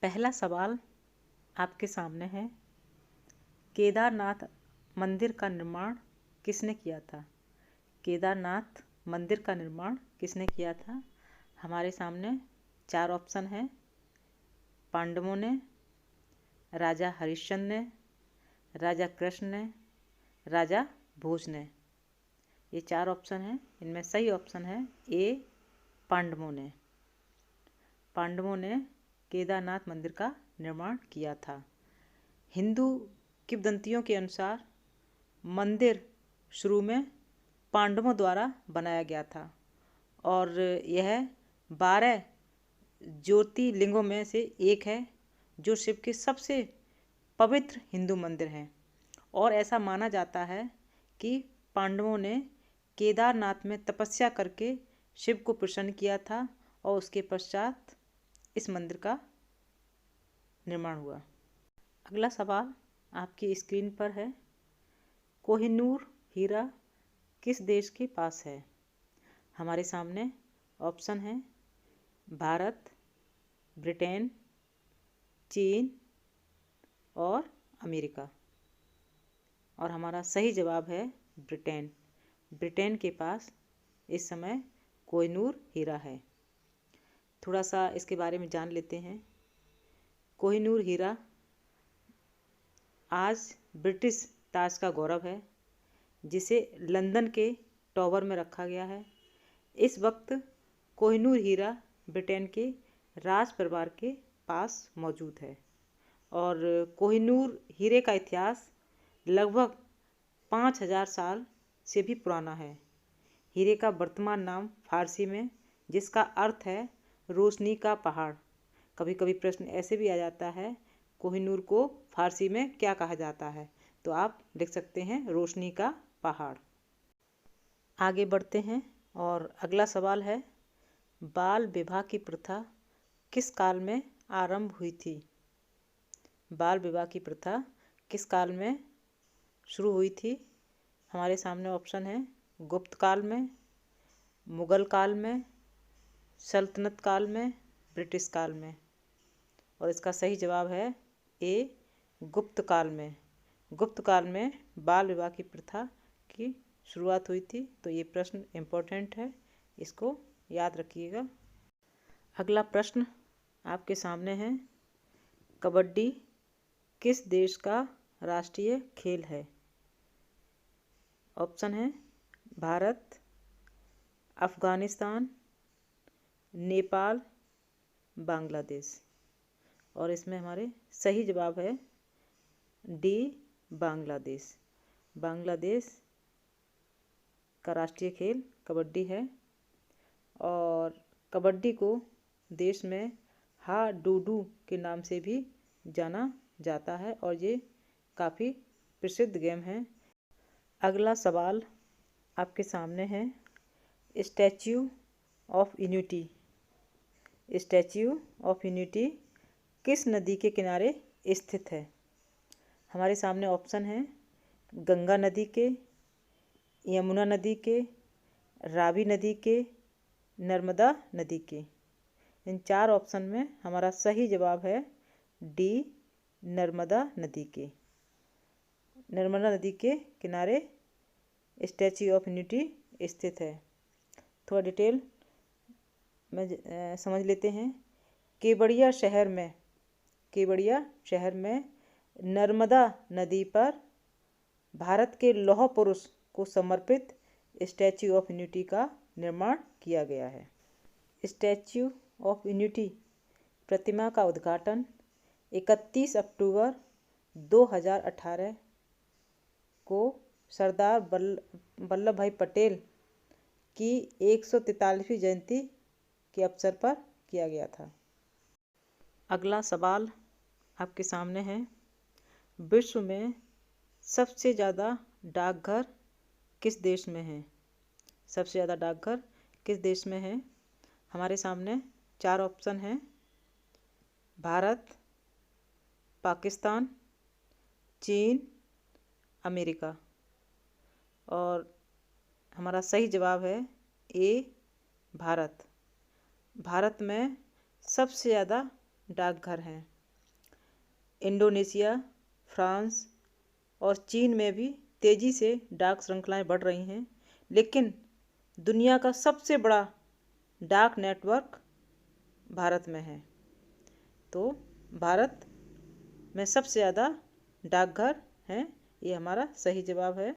पहला सवाल आपके सामने है, केदारनाथ मंदिर का निर्माण किसने किया था? केदारनाथ मंदिर का निर्माण किसने किया था? हमारे सामने 4 ऑप्शन हैं। पांडवों ने, राजा हरिश्चंद्र ने, राजा कृष्ण ने, राजा भोज ने। ये 4 ऑप्शन हैं। इनमें सही ऑप्शन है ए, पांडवों ने। पांडवों ने केदारनाथ मंदिर का निर्माण किया था। हिंदू किंवदंतियों के अनुसार मंदिर शुरू में पांडवों द्वारा बनाया गया था और यह 12 ज्योतिर्लिंगों में से एक है, जो शिव के सबसे पवित्र हिंदू मंदिर हैं। और ऐसा माना जाता है कि पांडवों ने केदारनाथ में तपस्या करके शिव को प्रसन्न किया था और उसके पश्चात इस मंदिर का निर्माण हुआ। अगला सवाल आपकी स्क्रीन पर है, कोहिनूर हीरा किस देश के पास है? हमारे सामने ऑप्शन है भारत, ब्रिटेन, चीन और अमेरिका। और हमारा सही जवाब है ब्रिटेन। ब्रिटेन के पास इस समय कोहिनूर हीरा है। थोड़ा सा इसके बारे में जान लेते हैं। कोहिनूर हीरा आज ब्रिटिश ताज का गौरव है, जिसे लंदन के टॉवर में रखा गया है। इस वक्त कोहिनूर हीरा ब्रिटेन के राज परिवार के पास मौजूद है और कोहिनूर हीरे का इतिहास लगभग 5000 साल से भी पुराना है। हीरे का वर्तमान नाम फारसी में, जिसका अर्थ है रोशनी का पहाड़। कभी कभी प्रश्न ऐसे भी आ जाता है, कोहिनूर को फारसी में क्या कहा जाता है? तो आप लिख सकते हैं रोशनी का पहाड़। आगे बढ़ते हैं और अगला सवाल है, बाल विवाह की प्रथा किस काल में आरंभ हुई थी? बाल विवाह की प्रथा किस काल में शुरू हुई थी? हमारे सामने ऑप्शन है गुप्त काल में, मुगल काल में, सल्तनत काल में, ब्रिटिश काल में। और इसका सही जवाब है ए, गुप्त काल में। गुप्त काल में बाल विवाह की प्रथा की शुरुआत हुई थी। तो ये प्रश्न इम्पोर्टेंट है, इसको याद रखिएगा। अगला प्रश्न आपके सामने है, कबड्डी किस देश का राष्ट्रीय खेल है? ऑप्शन है भारत, अफ़गानिस्तान, नेपाल, बांग्लादेश। और इसमें हमारे सही जवाब है डी, बांग्लादेश। बांग्लादेश का राष्ट्रीय खेल कबड्डी है और कबड्डी को देश में हाडूडू के नाम से भी जाना जाता है और ये काफ़ी प्रसिद्ध गेम है। अगला सवाल आपके सामने है, statue of unity. Statue of unity किस नदी के किनारे स्थित है? हमारे सामने ऑप्शन है गंगा नदी के, यमुना नदी के, रावी नदी के, नर्मदा नदी के। इन 4 ऑप्शन में हमारा सही जवाब है डी, नर्मदा नदी के। नर्मदा नदी के किनारे स्टैच्यू ऑफ यूनिटी स्थित है। थोड़ा डिटेल में समझ लेते हैं। केवड़िया शहर में नर्मदा नदी पर भारत के लौह पुरुष को समर्पित स्टैच्यू ऑफ यूनिटी का निर्माण किया गया है। स्टैच्यू ऑफ यूनिटी प्रतिमा का उद्घाटन 31 अक्टूबर 2018 को सरदार वल्लभ भाई पटेल की 143वीं जयंती के अवसर पर किया गया था। अगला सवाल आपके सामने है, विश्व में सबसे ज़्यादा डाकघर किस देश में है? सबसे ज़्यादा डाकघर किस देश में है? हमारे सामने 4 ऑप्शन हैं, भारत, पाकिस्तान, चीन, अमेरिका। और हमारा सही जवाब है ए, भारत। भारत में सबसे ज़्यादा डाकघर हैं। इंडोनेशिया, फ्रांस और चीन में भी तेज़ी से डाक श्रृंखलाएं बढ़ रही हैं, लेकिन दुनिया का सबसे बड़ा डाक नेटवर्क भारत में है। तो भारत में सबसे ज़्यादा डाकघर हैं, ये हमारा सही जवाब है।